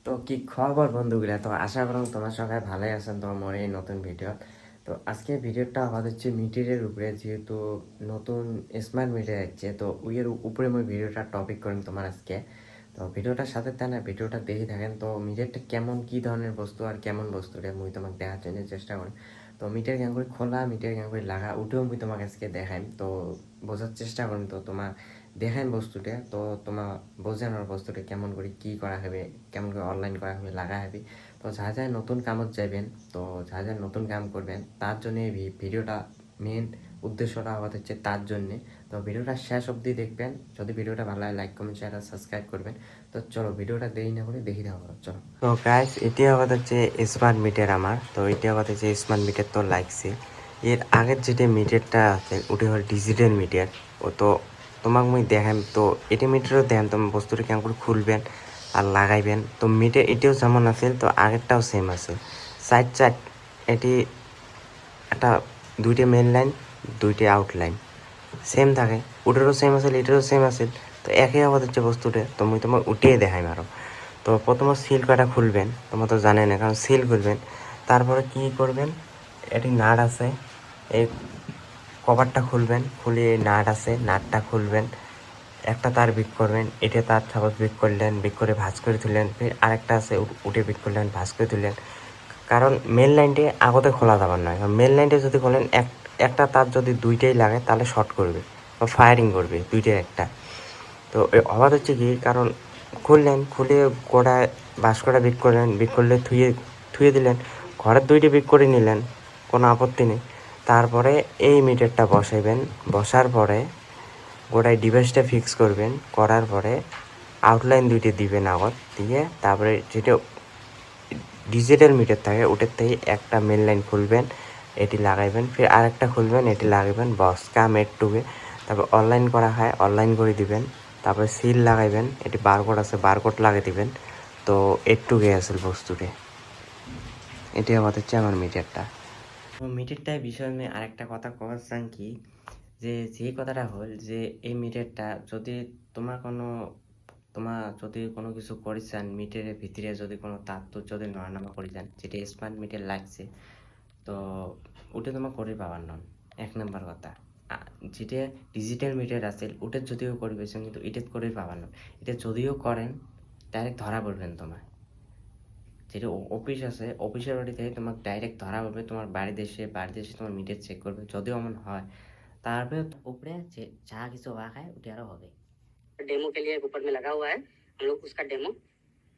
তো কি খবর বন্ধুগুলা? তো আশা করুন তোমার সবাই ভালোই আছেন তো আমার এই নতুন ভিডিও। তো আজকে ভিডিওটা আমাদের হচ্ছে মিটারের উপরে, যেহেতু নতুন স্মার্ট মিটার আসছে তো উইয়ের উপরে মই ভিডিওটা টপিক করেন তোমার আজকে। তো ভিডিওটার সাথে তা না ভিডিওটা দেখে থাকেন তো মিটারটা কেমন কি ধরনের বস্তু আর কেমন বস্তুটা মুই তোমাকে দেখার জন্য চেষ্টা করি। তো মিটার কেন করে খোলা, মিটার কেন করে লাগা উঠেও মুই তোমাকে আজকে দেখাই, তো বোঝার চেষ্টা করেন তো তোমার দেখাইন বস্তুটা, তো তোমার বোঝানোর বস্তুটা কেমন করে কি করা হবে, কেমন করে অনলাইন করা হবে লাগা হবে। তো যা যা নতুন কামত যাবেন, তো যা যা নতুন কাম করবেন তার জন্য এই ভিডিওটা মেন উদ্দেশ্যটা আমাদের হচ্ছে তার জন্যে। তো ভিডিওটা শেষ অবধি দেখবেন, যদি ভিডিওটা ভালো হয় লাইক কমেন্ট শেয়ার আর সাবস্ক্রাইব করবেন। তো চলো ভিডিওটা দেরি না করে দেখি দেওয়া চলো। তো গাইস এটি আমাদের হচ্ছে স্মার্ট মিটার আমার, তো এটি আমাদের যে স্মার্ট মিটার তো লাগছে। এর আগের যেটা মিটারটা আছে ওটি হল ডিজিটাল মিটার। ও তো তোমাক মুই দেখাম, তো এটি মিটারও দেখাম তুমি বস্তুটা কেমন করে খুলবেন আর লাগাইবেন। তো মিটার এটিও যেমন আছে তো আগেরটাও সেম আছে, সাইড সাইড এটি একটা দুইটা মেন লাইন দুইটা আউট লাইন সেম থাকে, ওটারও সেম আছে এটারও সেম আছে। তো একই আমাদের যে বস্তুটা তো মুই তোমাকে উঠিয়ে দেখাইম আরও। তো প্রথমে সিল কাটা খুলবেন, তোমরা তো জানেন না কারণ সিল খুলবেন। তারপরে কি করবেন, এটি নাট আছে, এই কভারটা খুলবেন, খুলে নাট আছে নাটটা খুলবেন, একটা তার বিক করবেন, এটা তার সাপোজ বিক করলেন, বিক করে ভাঁজ করে তুললেন, ফির আরেকটা আছে উঠে বিক করলেন ভাঁজ করে তুললেন। কারণ মেন লাইনটি আগতে খোলা যাবার নয়, কারণ মেন লাইনটা যদি খোলেন একটা তার যদি দুইটাই লাগে তাহলে শর্ট করবে বা ফায়ারিং করবে দুইটার একটা। তো হওয়ার হচ্ছে কি, কারণ খুললেন খুলে গোড়ায় বাস করা বিক করলেন, বিক করলে থুয়ে থুয়ে দিলেন, ঘরের দুইটি বিক করে নিলেন, কোনো আপত্তি নেই। তারপরে এই মিটারটা বসাইবেন, বসার পরে গোটায় ডিভাইসটা ফিক্স করবেন, করার পরে আউটলাইন দুইটা দিবেন আগত দিয়ে, তারপরে যেটা ডিজিটাল মিটার থাকে ওটার থেকে একটা মেন লাইন খুলবেন, এটি লাগাইবেন, ফির আরেকটা খুলবেন এটি লাগাইবেন, বস কাম একটুকে। তারপর অনলাইন করা হয় অনলাইন করে দিবেন, তারপরে সিল লাগাইবেন, এটি বারকোড আছে বারকোড লাগিয়ে দিবেন। তো একটুকে আসল বস্তুতে এটি আমাদের হচ্ছে আমার মিটারটা। তো মিটারটার বিষয়ে আমি আরেকটা কথা কওয়ার চান কি, যে কথাটা হল যে এই মিটারটা যদি যদি কোনো কিছু করিছেন মিটারের ভিতরে, যদি কোনো তাত্ত্ব যদি নড়ানামা করিছেন যেটা স্মার্ট মিটার লাগছে, তো ওটা তোমার করে পাবার নন। এক নম্বর কথা, যেটা ডিজিটাল মিটার আছে ওটা যদিও করবেছেন কিন্তু এটা করে পাবার নন। এটা যদিও করেন ডাইরেক্ট ধরা পড়বেন তোমার, যেটা অফিস আছে অফিসের বাড়ি থেকে তোমার ডাইরেক্ট ধরা পড়বে, তোমার বাড়ি দেশে তোমার মিটার চেক করবে, যদিও এমন হয় তারপরে উপরে যে যা কিছু হওয়া খায় ওটা আরও হবে। डेमो के लिए ऊपर में लगा हुआ है, हम लोग उसका डेमो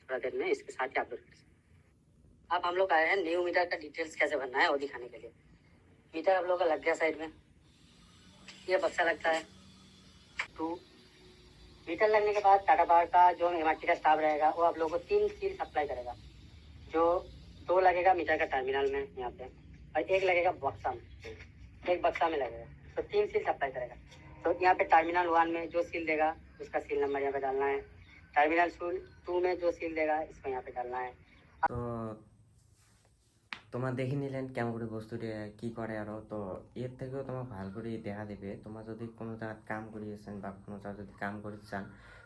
थोड़ा देर में इसके साथ ही अपलोड कर सकते हैं। अब हम लोग आए हैं न्यू मीटर का डिटेल्स कैसे भरना है वो दिखाने के लिए। मीटर आप लोग का लग गया साइड में, ये बक्सा लगता है 2। मीटर लगने के बाद टाटा पावर का जो एमआरटी का स्टाफ रहेगा वो आप लोग को 3 सील सप्लाई करेगा। जो 2 लगेगा मीटर का टर्मिनल में यहाँ पे, और 1 लगेगा बक्सा में, 1 बक्सा में लगेगा, तो 3 सील सप्लाई करेगा। तो यहाँ पे टर्मिनल 1 में जो सील देगा उसका सील नंबर यहाँ पे डालना है, टर्मिनल 2 में जो सील देगा इसको यहाँ पे डालना है। तो তোমার দেখে নিলেন কেমন করে বস্তুটি কি করে আরও। তো এর থেকেও তোমার ভালো করে দেখা দেবে, তোমার যদি কোনো জায়গায় কাম করিয়েছেন বা কোনো জায়গায় যদি কাম করতে চান,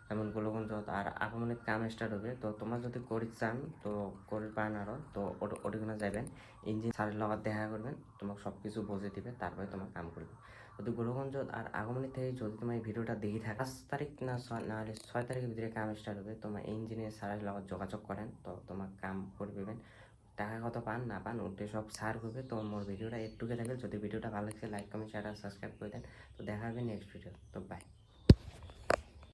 যেমন গোলগঞ্জ আর আগমনের কাম স্টার্ট হবে, তো তোমার যদি করতে চান তো করে পান আরও। তো ওটিখানে যাবেন, ইঞ্জিন সারের লগত দেখা করবেন, তোমাকে সব কিছু বুঝে দিবে, তারপরে তোমার কাম করবে। যদি গোলগঞ্জ আর আগমনের থেকে যদি তোমার এই ভিডিওটা দেখে থাকে 5 তারিখ নাহলে 6 তারিখের ভিতরে কাম স্টার্ট হবে, তোমার ইঞ্জিনিয়ার সারের লগত যোগাযোগ করেন, তো তোমার কাম করে দেবেন। টাকা কত পান না পান ওটা সব সার করবে। তো মোর ভিডিওটা একটুকে থাকবে, যদি ভিডিওটা ভালো লাগছে লাইক কমেন্ট শেয়ার আর সাবস্ক্রাইব করে দেন। তো দেখা হবে নেক্সট ভিডিও, তো বাই।